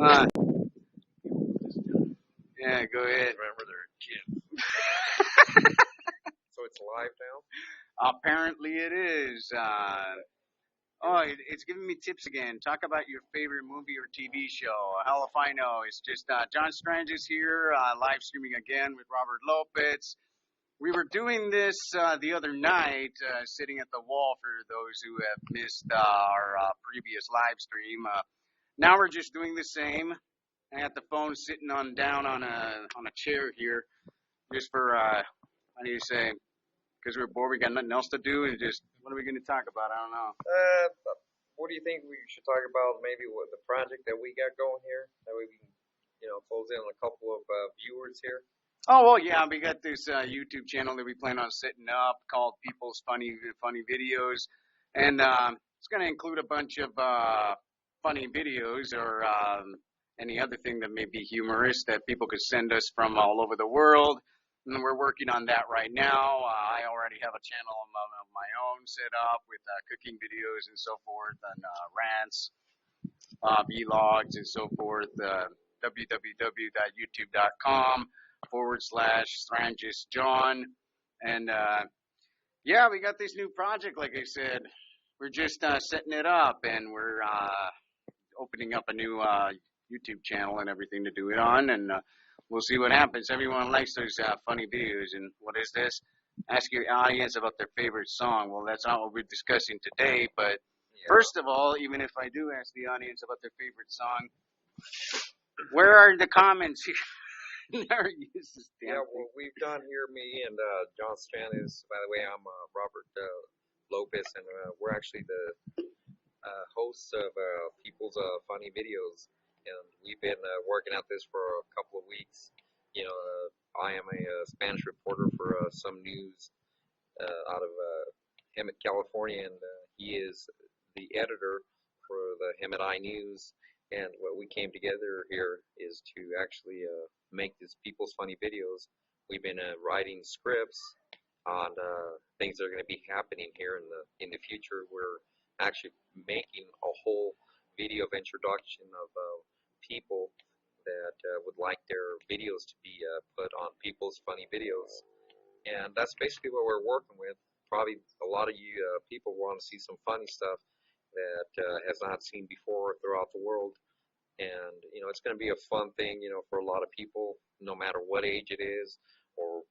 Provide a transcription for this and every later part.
Uh, yeah, go ahead. Remember, they're kids. So it's live now? Apparently it is. It's giving me tips again. Talk about your favorite movie or TV show. Hell if I know. It's just John Strangis here, live streaming again with Robert Lopez. We were doing this the other night, sitting at the wall for those who have missed our previous live stream. Now we're just doing the same. I got the phone sitting down on a chair here, just for how do you say? Because we're bored, we got nothing else to do, and just what are we going to talk about? I don't know. What do you think we should talk about? Maybe what the project that we got going here. That way we can, close in on a couple of viewers here. Oh, well, yeah, we got this YouTube channel that we plan on setting up called People's Funny Videos, and it's going to include a bunch of funny videos or any other thing that may be humorous that people could send us from all over the world, and we're working on that right now. I already have a channel of my own set up with cooking videos and so forth, and rants, vlogs, and so forth, www.youtube.com/Strangis John. And yeah, we got this new project, like I said. We're just setting it up, and we're opening up a new YouTube channel and everything to do it on, and we'll see what happens. Everyone likes those funny videos, and what is this? Ask your audience about their favorite song. Well, that's not what we're discussing today, but first of all, even if I do ask the audience about their favorite song, where are the comments here? Well, we've done here, me and John Strangis. By the way, I'm Robert Lopez, and we're actually the hosts of People's Funny Videos, and we've been working at this for a couple of weeks. I am a Spanish reporter for some news out of Hemet, California, and he is the editor for the Hemet I News. And what we came together here is to actually make these People's Funny Videos. We've been writing scripts on things that are going to be happening here in the future. We're actually making a whole video of introduction of people that would like their videos to be put on People's Funny Videos. And that's basically what we're working with. Probably a lot of you people want to see some funny stuff that has not seen before throughout the world. And, it's going to be a fun thing, for a lot of people, no matter what age it is or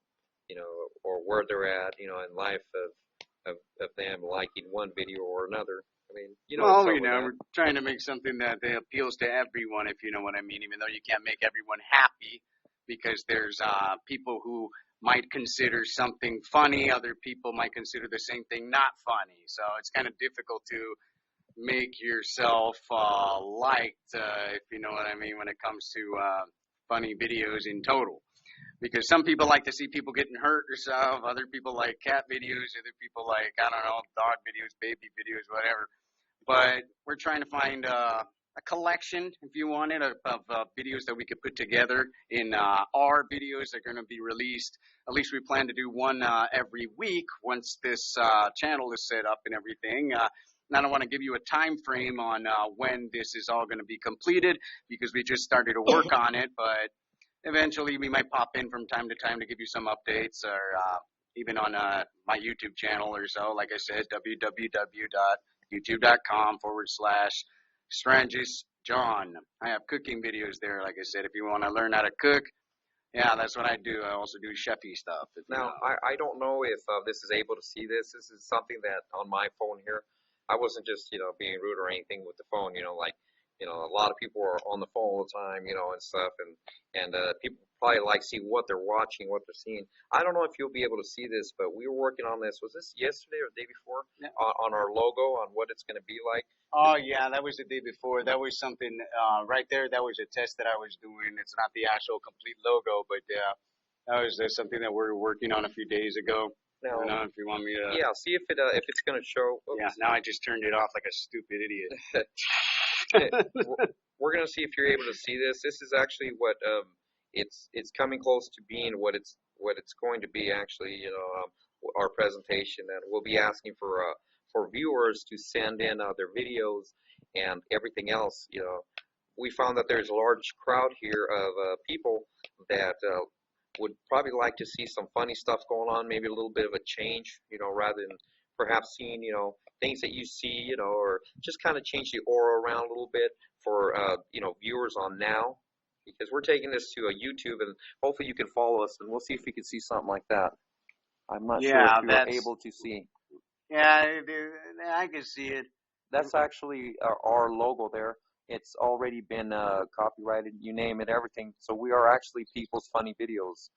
where they're at, in life of them liking one video or another. I mean, we're trying to make something that appeals to everyone, if you know what I mean, even though you can't make everyone happy because there's people who might consider something funny. Other people might consider the same thing not funny. So it's kind of difficult to make yourself liked, if you know what I mean, when it comes to funny videos in total. Because some people like to see people getting hurt or stuff. Other people like cat videos. Other people like, I don't know, dog videos, baby videos, whatever. But we're trying to find a collection, if you want it, of videos that we could put together in our videos that are going to be released. At least we plan to do one every week once this channel is set up and everything. I don't want to give you a time frame on when this is all going to be completed because we just started to work on it, but eventually we might pop in from time to time to give you some updates or even on my YouTube channel or so. Like I said, www.youtube.com/Strangis John. I have cooking videos there, like I said, if you want to learn how to cook. Yeah, that's what I do. I also do chefy stuff. Now, I don't know if this is able to see this. This is something that on my phone here, I wasn't just, being rude or anything with the phone, a lot of people are on the phone all the time, and stuff, and people probably like see what they're watching, what they're seeing. I don't know if you'll be able to see this, but we were working on this. Was this yesterday or the day before? Yeah. On our logo, on what it's going to be like? Oh, yeah, that was the day before. That was something right there. That was a test that I was doing. It's not the actual complete logo, but that was something that we were working on a few days ago. Now, I don't know if you want me to. Yeah, see if it's going to show. Oops. Yeah, now I just turned it off like a stupid idiot. We're going to see if you're able to see this. This is actually what it's coming close to being what it's going to be actually. Our presentation, and we'll be asking for viewers to send in their videos and everything else. we found that there's a large crowd here of people that would probably like to see some funny stuff going on, maybe a little bit of a change, rather than perhaps seeing, things that you see, or just kind of change the aura around a little bit for, viewers on now. Because we're taking this to a YouTube, and hopefully you can follow us, and we'll see if we can see something like that. I'm not sure if Yeah, you're that's able to see. yeah, I can see it. That's actually our logo there. It's already been copyrighted, you name it, everything. So we are actually People's Funny Videos.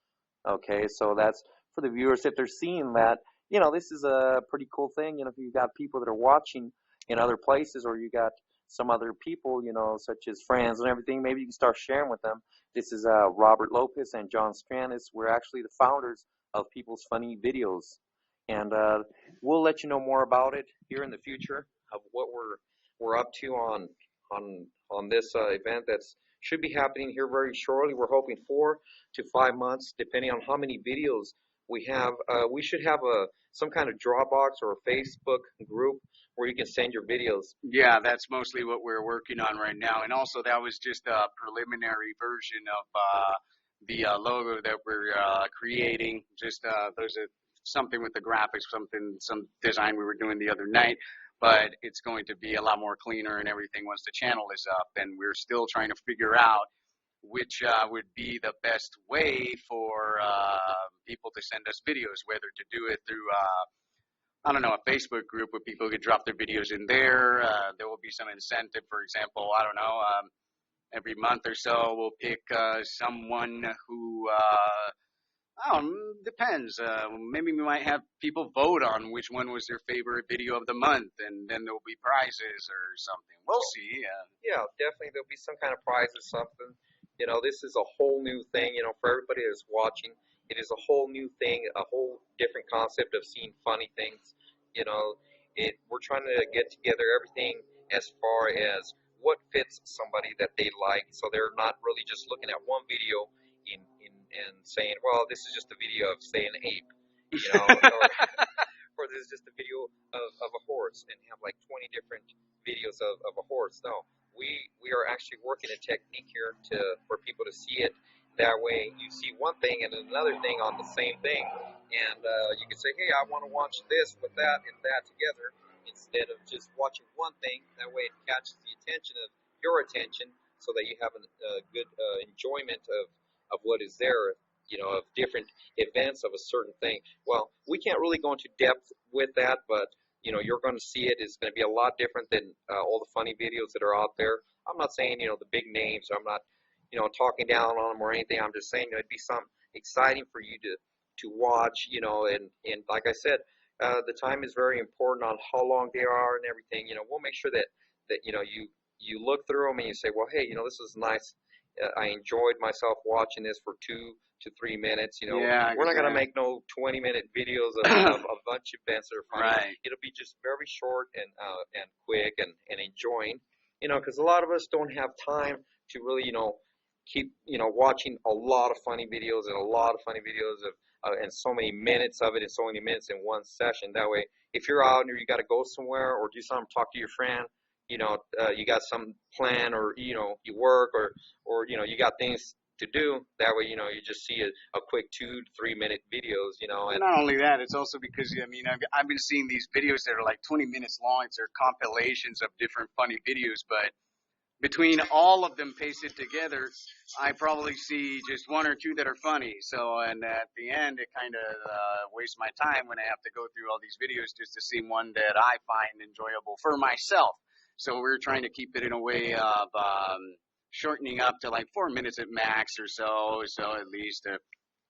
Okay, so that's for the viewers. If they're seeing that, this is a pretty cool thing. If you've got people that are watching in other places, or you got some other people, such as friends and everything, maybe you can start sharing with them. This is Robert Lopez and John Strangis. We're actually the founders of People's Funny Videos. And we'll let you know more about it here in the future of what we're up to on this event that's should be happening here very shortly. We're hoping 4 to 5 months, depending on how many videos we have. We should have some kind of Dropbox or a Facebook group where you can send your videos. Yeah, that's mostly what we're working on right now. And also, that was just a preliminary version of the logo that we're creating. Just there's something with the graphics, some design we were doing the other night. But it's going to be a lot more cleaner and everything once the channel is up. And we're still trying to figure out which would be the best way for people to send us videos, whether to do it through I don't know, a Facebook group where people could drop their videos in there. There will be some incentive, for example, I don't know, every month or so we'll pick someone who, I don't know, depends. Maybe we might have people vote on which one was their favorite video of the month, and then there will be prizes or something. We'll see. Yeah, definitely there'll be some kind of prize or something. This is a whole new thing, for everybody that's watching. It is a whole new thing, a whole different concept of seeing funny things. We're trying to get together everything as far as what fits somebody that they like, so they're not really just looking at one video and saying, well, this is just a video of, say, an ape, or this is just a video of a horse, and have like 20 different videos of a horse. No, we are actually working a technique here for people to see it. That way, you see one thing and another thing on the same thing, and you can say, hey, I want to watch this with that and that together, instead of just watching one thing. That way, it catches the attention of your attention, so that you have a good enjoyment of what is there, of different events of a certain thing. Well, we can't really go into depth with that, but you're going to see it. It's going to be a lot different than all the funny videos that are out there. I'm not saying, the big names. I'm not, talking down on them or anything. I'm just saying it'd be something exciting for you to watch, and like I said, the time is very important on how long they are and everything. We'll make sure that you look through them and you say, well, hey, this is nice. I enjoyed myself watching this for 2 to 3 minutes. Yeah, we're not going to make no 20-minute videos of a bunch of events that are funny. Right. It'll be just very short and quick and enjoying. Because a lot of us don't have time to really, keep, watching a lot of funny videos and a lot of funny videos of and so many minutes of it and so many minutes in one session. That way, if you're out and you got to go somewhere or do something, talk to your friend, you got some plan, or you work, or you got things to do. That way, you just see a quick 2 to 3 minute videos, and Not only that, it's also because, I mean, I've been seeing these videos that are like 20 minutes long. They're compilations of different funny videos, but between all of them pasted together, I probably see just 1 or 2 that are funny. So, and at the end, it kind of wastes my time when I have to go through all these videos just to see one that I find enjoyable for myself. So we're trying to keep it in a way of shortening up to like 4 minutes at max or so. So at least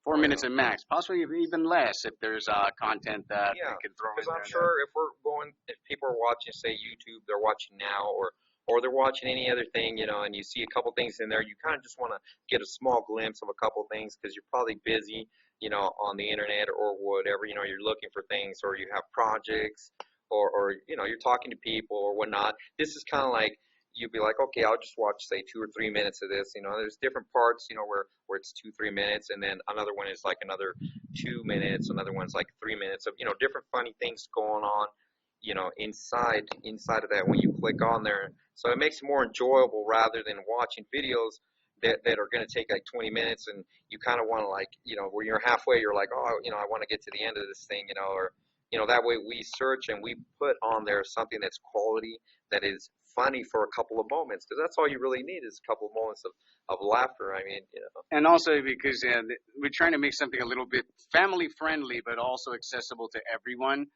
4 minutes at max, possibly even less if there's content that we can throw in because there. I'm sure if people are watching, say, YouTube, they're watching now, or they're watching any other thing, and you see a couple things in there, you kind of just want to get a small glimpse of a couple things because you're probably busy, on the internet or whatever, you're looking for things, or you have projects, or you're talking to people or whatnot. This is kind of like, you'd be like, okay, I'll just watch, say, 2 or 3 minutes of this. There's different parts, where it's 2, 3 minutes, and then another one is like another 2 minutes, another one's like 3 minutes of, different funny things going on, inside of that when you click on there. So it makes it more enjoyable rather than watching videos that are going to take like 20 minutes, and you kind of want to, like, where you're halfway, you're like, oh, I want to get to the end of this thing, or that way we search and we put on there something that's quality, that is funny for a couple of moments, because that's all you really need is a couple of moments of laughter. I mean. And also because we're trying to make something a little bit family friendly, but also accessible to everyone.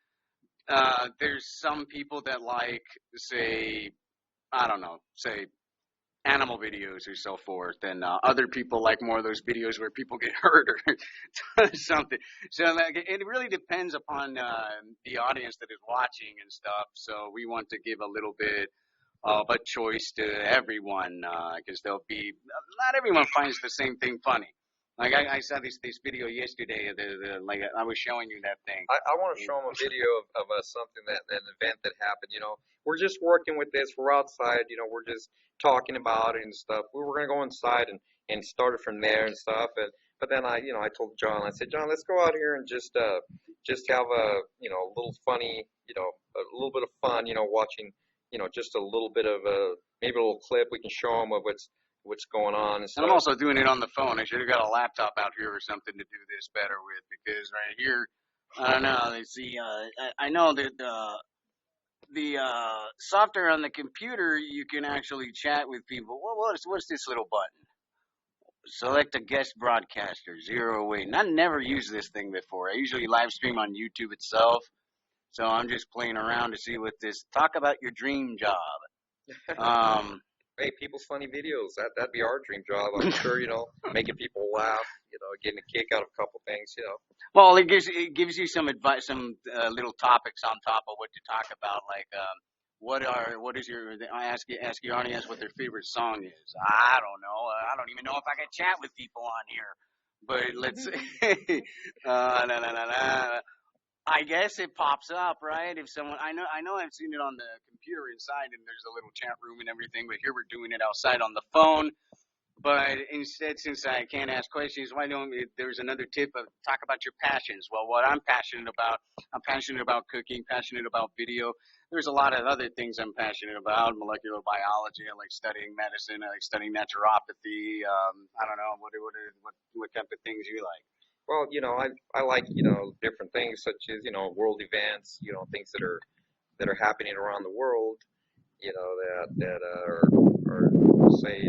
There's some people that like, say, I don't know, say animal videos or so forth, and other people like more of those videos where people get hurt or something. So like, it really depends upon the audience that is watching and stuff. So we want to give a little bit of a choice to everyone, because there'll be not everyone finds the same thing funny. Like I saw this video yesterday. Like I was showing you that thing. I want to show them a video of something an event that happened. We're just working with this. We're outside. We're just talking about it and stuff. We were gonna go inside and start it from there and stuff. But then I told John. I said, John, let's go out here and just have a little funny, a little bit of fun. Watching, just a little bit of maybe a little clip we can show them of what's going on. And I'm also doing it on the phone. I should have got a laptop out here or something to do this better with, because right here, I don't know. Let's see. I know that the software on the computer, you can actually chat with people. What's this little button? Select a guest broadcaster, 0 away. And I never used this thing before. I usually live stream on YouTube itself. So I'm just playing around to see what this. Talk about your dream job. Hey, people's funny videos. That'd be our dream job. I'm sure, making people laugh, getting a kick out of a couple things. Well, it gives you some advice, some little topics on top of what to talk about, like what is your? I ask your audience what their favorite song is. I don't know. I don't even know if I can chat with people on here. But let's say, la, la, la, la. I guess it pops up, right? If someone, I know I've seen it on the computer inside, and there's a little chat room and everything. But here we're doing it outside on the phone. But instead, since I can't ask questions, why don't there's another tip of talk about your passions? Well, what I'm passionate about cooking, passionate about video. There's a lot of other things I'm passionate about, molecular biology. I like studying medicine. I like studying naturopathy. I don't know, what type of things you like? Well, I like, different things such as, world events, things that are happening around the world, that are say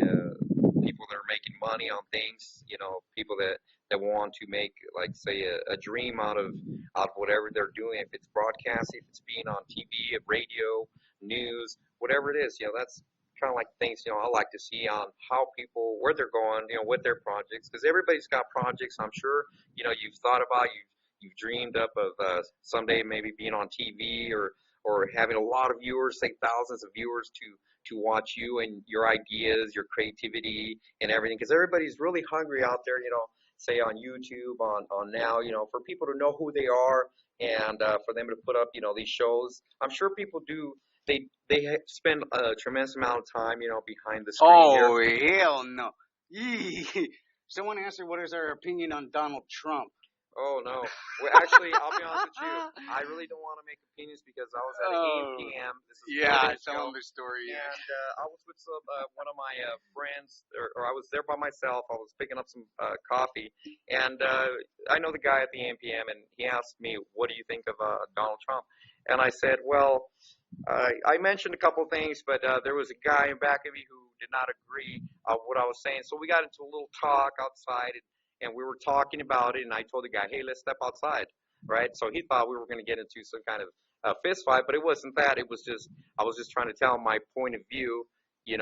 people that are making money on things, people that want to make, like, say, a dream out of whatever they're doing, if it's broadcasting, if it's being on TV, radio, news, whatever it is, that's kind of like things, I like to see on how people, where they're going, with their projects, because everybody's got projects. I'm sure, you've thought about, you've dreamed up of someday maybe being on TV, or having a lot of viewers, say thousands of viewers to watch you and your ideas, your creativity and everything, because everybody's really hungry out there, say on YouTube, on now, for people to know who they are, and for them to put up, these shows. I'm sure people do. They spend a tremendous amount of time, behind the screen. Oh, hell no. Yee. Someone asked her what is her opinion on Donald Trump. Oh, no. Well, actually, I'll be honest with you. I really don't want to make opinions because I was at AMPM. Tell them the story. And I was with one of my friends, or I was there by myself. I was picking up some coffee. And I know the guy at the AMPM, and he asked me, what do you think of Donald Trump? And I said, well, I mentioned a couple of things, but there was a guy in back of me who did not agree what I was saying. So we got into a little talk outside, and we were talking about it, and I told the guy, hey, let's step outside, right? So he thought we were going to get into some kind of fist fight, but it wasn't that. It was just, I was just trying to tell him my point of view,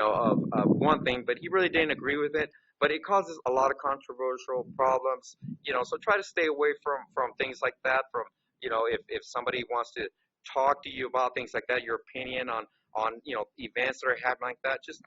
of one thing, but he really didn't agree with it. But it causes a lot of controversial problems, so try to stay away from things like that, from, if somebody wants to talk to you about things like that, your opinion on events that are happening like that, just,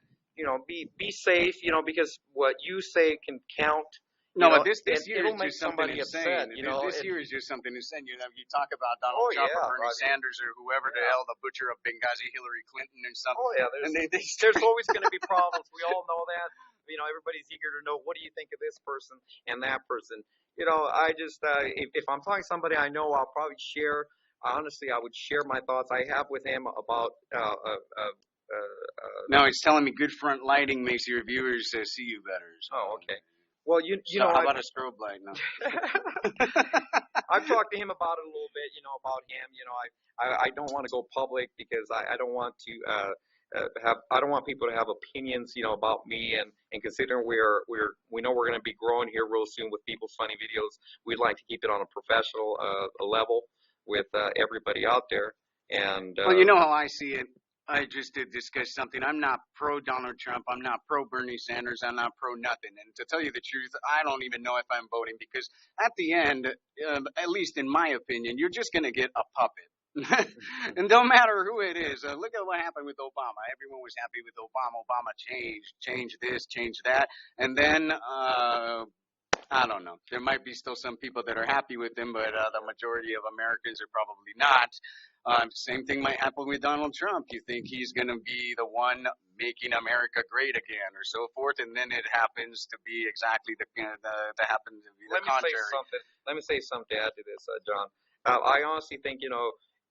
be safe, because what you say can count. No, but this here it'll is make just something somebody insane. upset. This here is just something insane. You talk about Donald Trump or Bernie Sanders or whoever the hell, the butcher of Benghazi, Hillary Clinton and something. Oh, yeah. There's always going to be problems. We all know that. Everybody's eager to know, what do you think of this person and that person? I just, if I'm talking to somebody I know, I'll probably share honestly, I would share my thoughts I have with him about No, it's telling me good front lighting makes your viewers see you better. So. oh, okay. Well, you So know, how about a strobe light? No. I've talked to him about it a little bit, about him. I don't want to go public because I don't want to I don't want people to have opinions, about me. And considering we know we're going to be growing here real soon with people's funny videos, we'd like to keep it on a professional level with everybody out there. And Well, you know how I see it. I just did discuss something. I'm not pro Donald Trump. I'm not pro Bernie Sanders. I'm not pro nothing. And to tell you the truth, I don't even know if I'm voting because at the end, at least in my opinion, you're just going to get a puppet. And no matter who it is, look at what happened with Obama. Everyone was happy with Obama. Obama changed this, changed that. And then, I don't know. There might be still some people that are happy with him, but the majority of Americans are probably not. Same thing might happen with Donald Trump. You think he's going to be the one making America great again, or so forth, and then it happens to be exactly the happens to be the contrary. Let me say something to add to this, John. I honestly think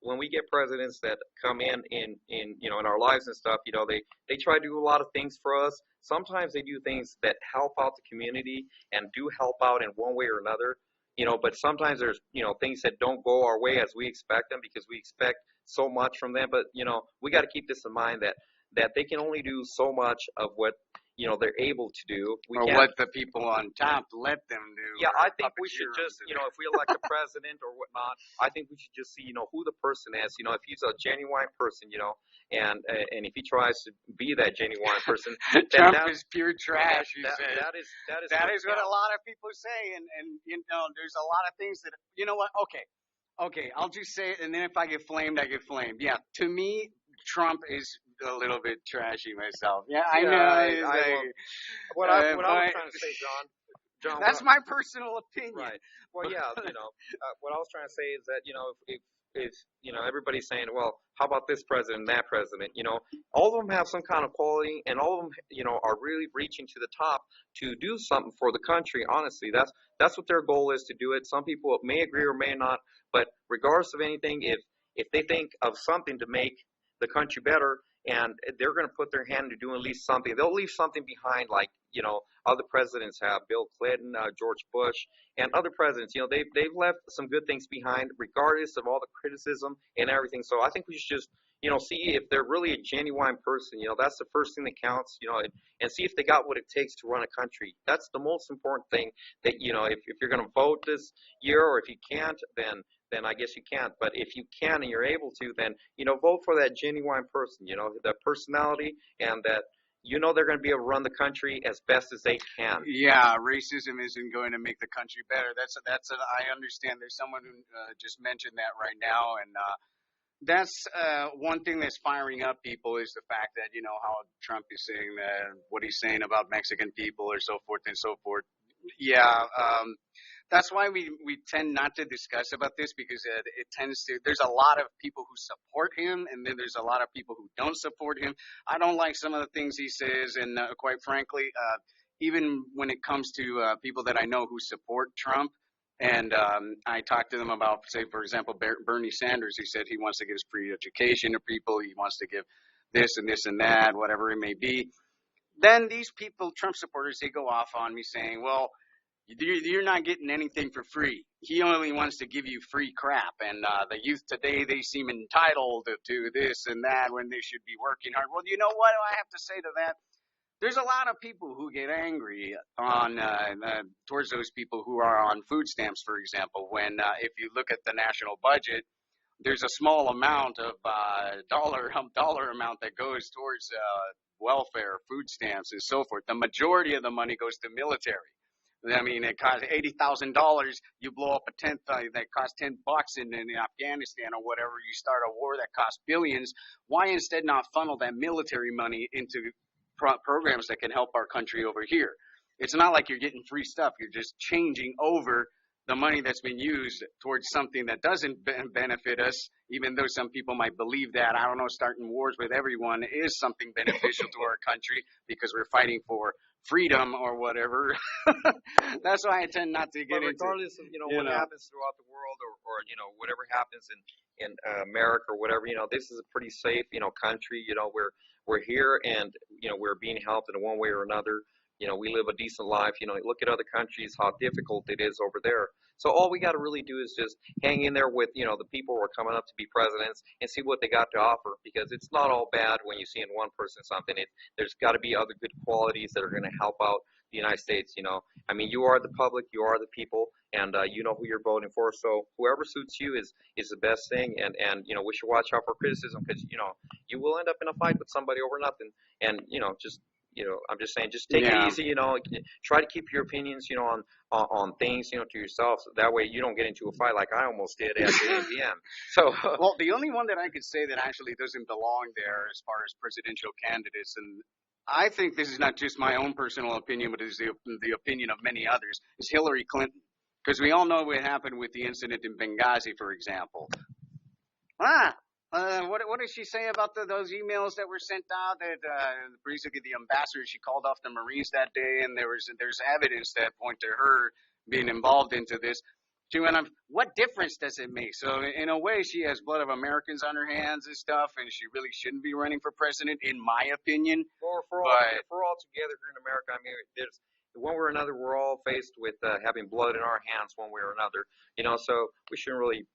when we get presidents that come in our lives and stuff, they try to do a lot of things for us. Sometimes they do things that help out the community and do help out in one way or another. But sometimes there's things that don't go our way as we expect them because we expect so much from them. But we got to keep this in mind that they can only do so much of what they're able to do. Or what the people on top let them do. Yeah, I think we should just, if we elect a president or whatnot, I think we should just see, who the person is. If he's a genuine person, and if he tries to be that genuine person, Trump is pure trash. That is what a lot of people say, and there's a lot of things that what? Okay, I'll just say it, and then if I get flamed, I get flamed. Yeah, to me, Trump is a little bit trashy myself. Yeah, I know. What I was trying to say, John. That's my personal opinion. Right. Well, yeah. What I was trying to say is that if everybody's saying, well, how about this president and that president? All of them have some kind of quality, and all of them, are really reaching to the top to do something for the country. Honestly, that's what their goal is, to do it. Some people may agree or may not, but regardless of anything, if they think of something to make the country better, and they're going to put their hand to doing at least something, they'll leave something behind, like other presidents have, Bill Clinton, George Bush, and other presidents. They've left some good things behind, regardless of all the criticism and everything. So I think we should just see if they're really a genuine person. That's the first thing that counts. And see if they got what it takes to run a country. That's the most important thing. That if you're going to vote this year, or if you can't, then I guess you can't. But if you can and you're able to, then vote for that genuine person. The personality, and that they're going to be able to run the country as best as they can. Yeah, racism isn't going to make the country better. I understand. There's someone who just mentioned that right now, and that's one thing that's firing up people is the fact that how Trump is saying that what he's saying about Mexican people or so forth and so forth. Yeah, that's why we tend not to discuss about this, because it tends to, there's a lot of people who support him, and then there's a lot of people who don't support him. I don't like some of the things he says, and quite frankly, even when it comes to people that I know who support Trump, and I talk to them about, say, for example, Bernie Sanders. He said he wants to give free education to people. He wants to give this and this and that, whatever it may be. Then these people, Trump supporters, they go off on me saying, well, you're not getting anything for free. He only wants to give you free crap. And the youth today, they seem entitled to this and that when they should be working hard. Well, you know what I have to say to that? There's a lot of people who get angry on towards those people who are on food stamps, for example, when if you look at the national budget, there's a small amount of dollar amount that goes towards welfare, food stamps, and so forth. The majority of the money goes to military. I mean, it costs $80,000. You blow up a tent that costs $10 in Afghanistan or whatever. You start a war that costs billions. Why instead not funnel that military money into programs that can help our country over here? It's not like you're getting free stuff. You're just changing over the money that's been used towards something that doesn't benefit us, even though some people might believe that. I don't know, starting wars with everyone is something beneficial to our country because we're fighting for freedom or whatever. That's why I tend not to get But into, regardless of what happens throughout the world, or whatever happens in America or whatever, this is a pretty safe country. We're here, and we're being helped in one way or another. We live a decent life. Look at other countries, how difficult it is over there. So all we got to really do is just hang in there with the people who are coming up to be presidents and see what they got to offer, because it's not all bad when you see in one person something. There's got to be other good qualities that are going to help out the United States. I mean, you are the public, you are the people, and you know who you're voting for. So whoever suits you is the best thing. And we should watch out for criticism, because you will end up in a fight with somebody over nothing. And just I'm just saying, just take it easy. Try to keep your opinions, on things, to yourself. So that way you don't get into a fight like I almost did at the ABM. So, well, the only one that I could say that actually doesn't belong there as far as presidential candidates, and I think this is not just my own personal opinion, but it is the opinion of many others, is Hillary Clinton. Because we all know what happened with the incident in Benghazi, for example. What did she say about those emails that were sent out? That basically the ambassador, she called off the Marines that day, and there's evidence that point to her being involved into this. She went on, what difference does it make? So in a way, she has blood of Americans on her hands and stuff, and she really shouldn't be running for president, in my opinion. Well, if we're all together here in America, I mean, there's one way or another, we're all faced with having blood in our hands one way or another. So we shouldn't really,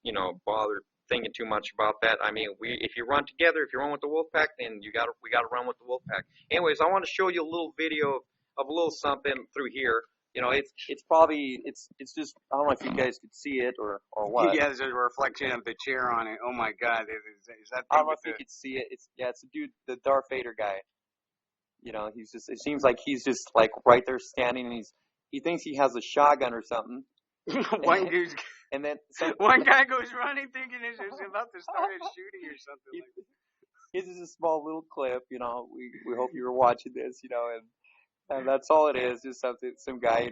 bother thinking too much about that. I mean, if you run together, if you run with the Wolfpack, then we got to run with the Wolfpack. Anyways, I want to show you a little video of a little something through here. It's probably it's just, I don't know if you guys could see it or what. Yeah, there's a reflection of the chair on it. Oh my God, is that? I don't know if you could see it. It's a dude, the Darth Vader guy. He's just, it seems like he's just like right there standing, and he thinks he has a shotgun or something. One dude's. And then one guy goes running thinking he's about to start a shooting or something like that. This is a small little clip, we hope you were watching this, and that's all it is, just some guy,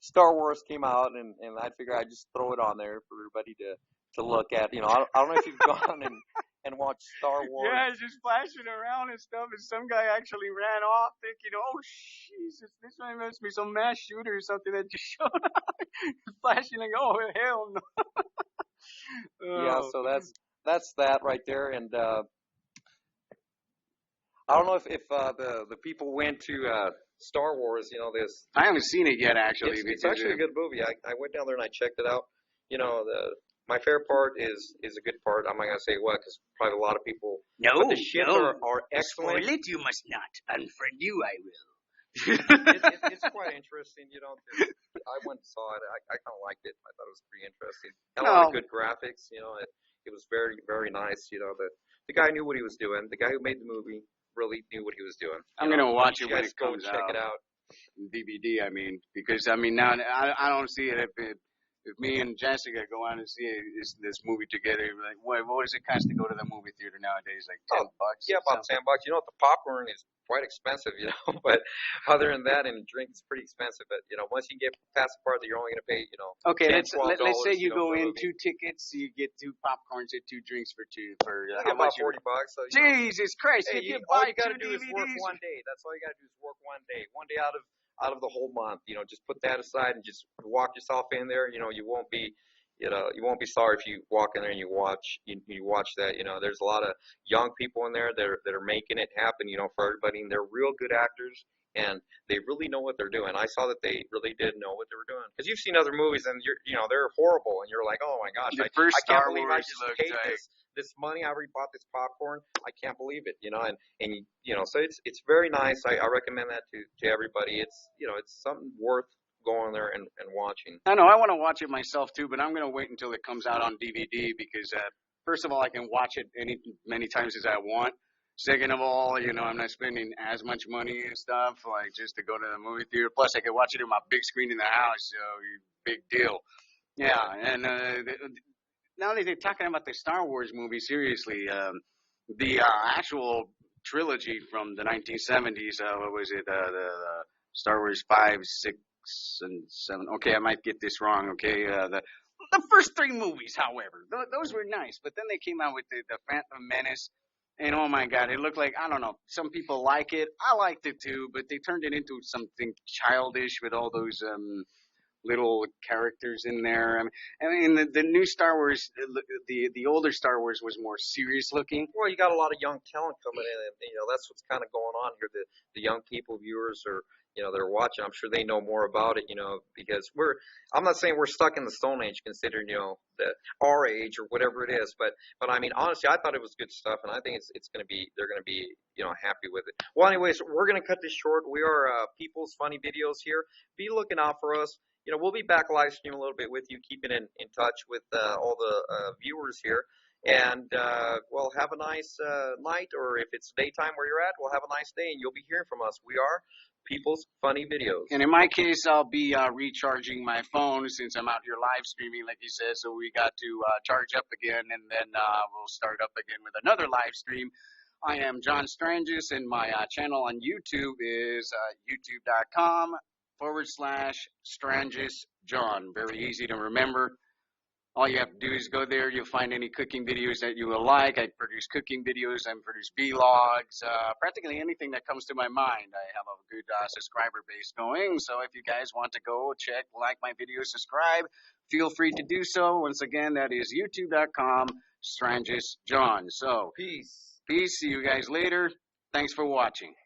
Star Wars came out, and I figured I'd just throw it on there for everybody to look at. I don't know if you've gone and watched Star Wars. Yeah, it's just flashing around and stuff, and some guy actually ran off thinking, oh, Jesus, this one must be some mass shooter or something that just showed up. Flashing like, oh, hell no. Yeah, so that's that right there, and I don't know if the people went to Star Wars, this. I haven't seen it yet, actually. It's actually a good movie. I went down there and I checked it out. My favorite part is a good part. I'm not gonna say what, because probably a lot of people. No, but the ships are excellent. Spoil it, you must not. Unfriend you, I will. It's quite interesting, I went and saw it. I kind of liked it. I thought it was pretty interesting. Had a lot of good graphics. It was very, very nice. The guy knew what he was doing. The guy who made the movie really knew what he was doing. I'm gonna watch it when it comes out. Check it out. DVD, because now I don't see it if me and Jessica go out and see this movie together. Like, what does it cost to go to the movie theater nowadays? Like $10? Yeah, about $10. The popcorn is quite expensive, But other than that, and drink is pretty expensive. But once you get past the part that you're only going to pay, Okay, let's say you go in 2 tickets, you get 2 popcorns and 2 drinks for how about much? $40. So, Jesus Christ! Hey, all you got to do is work one day. That's all you got to do is work one day. One day out of the whole month. Just put that aside and just walk yourself in there. You won't be. You won't be sorry if you walk in there and you watch that. There's a lot of young people in there that are making it happen. For everybody, and they're real good actors, and they really know what they're doing. I saw that they really did know what they were doing, because you've seen other movies and they're horrible, and you're like, oh my gosh, I can't believe I just paid this money. I already bought this popcorn. I can't believe it. So it's very nice. I recommend that to everybody. It's something worth going there and watching. I know I want to watch it myself too, but I'm going to wait until it comes out on DVD, because first of all, I can watch it many times as I want. Second of all, I'm not spending as much money and stuff like just to go to the movie theater. Plus, I can watch it on my big screen in the house, so big deal. Yeah, and now that they're talking about the Star Wars movie, seriously, the actual trilogy from the 1970s, what was it, the Star Wars 5, 6, and 7. Okay, I might get this wrong. Okay, the first 3 movies, however, those were nice. But then they came out with the Phantom Menace, and oh my God, it looked like, I don't know. Some people like it. I liked it too, but they turned it into something childish with all those little characters in there. I mean, the new Star Wars, the older Star Wars was more serious looking. Well, you got a lot of young talent coming in, and that's what's kind of going on here. The young people, viewers, are that are watching. I'm sure they know more about it, because I'm not saying we're stuck in the Stone Age, considering our age or whatever it is, but I mean, honestly, I thought it was good stuff, and I think it's gonna be they're gonna be happy with it. Well, anyways, we're gonna cut this short. We are People's Funny Videos here. Be looking out for us. We'll be back live stream a little bit with you, keeping in touch with all the viewers here. And, well, have a nice night, or if it's daytime where you're at, well, have a nice day, and you'll be hearing from us. We are People's Funny Videos. And in my case, I'll be recharging my phone since I'm out here live streaming, like you said. So we got to charge up again, and then we'll start up again with another live stream. I am John Strangis, and my channel on YouTube is youtube.com/Strangis John. Very easy to remember. All you have to do is go there. You'll find any cooking videos that you will like. I produce cooking videos. I produce vlogs. Practically anything that comes to my mind. I have a good subscriber base going. So if you guys want to go check, like my videos, subscribe, feel free to do so. Once again, that is youtube.com/Strangis John. So Peace. peace. See you guys later. Thanks for watching.